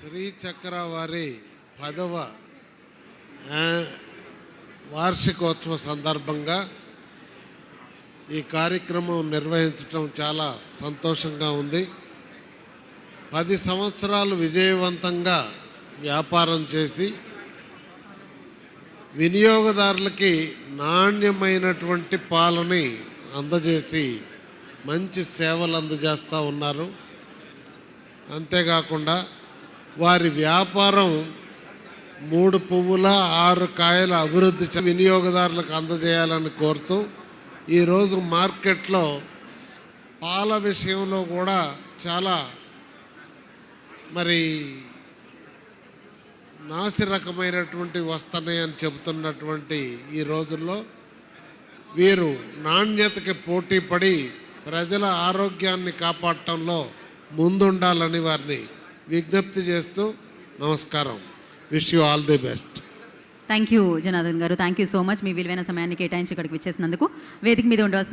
శ్రీచక్ర వారి 10వ వార్షికోత్సవ సందర్భంగా ఈ కార్యక్రమం నిర్వహించడం చాలా సంతోషంగా ఉంది. 10 సంవత్సరాలు విజయవంతంగా వ్యాపారం చేసి వినియోగదారులకి నాణ్యమైనటువంటి పాలని అందజేసి మంచి సేవలు అందజేస్తూ ఉన్నారు. అంతేకాకుండా వారి వ్యాపారం 3 పువ్వుల 6 కాయల అభివృద్ధి వినియోగదారులకు అందజేయాలని కోరుతూ ఈరోజు మార్కెట్లో పాల విషయంలో కూడా చాలా నాసి రకమైనటువంటి వస్తున్నాయని చెబుతున్నటువంటి ఈ రోజుల్లో వీరు నాణ్యతకి పోటీ పడి ప్రజల ఆరోగ్యాన్ని కాపాడటంలో ముందుండాలని వారిని విజ్ఞప్తి చేస్తూ నమస్కారం. Wish you all the best. Thank you Janardhan గారు. Thank you so much. మీ విలువైన సమయాన్ని కేటాయించి ఇక్కడికి విచ్చేసినందుకు. వేదిక మీద ఉండవలసింది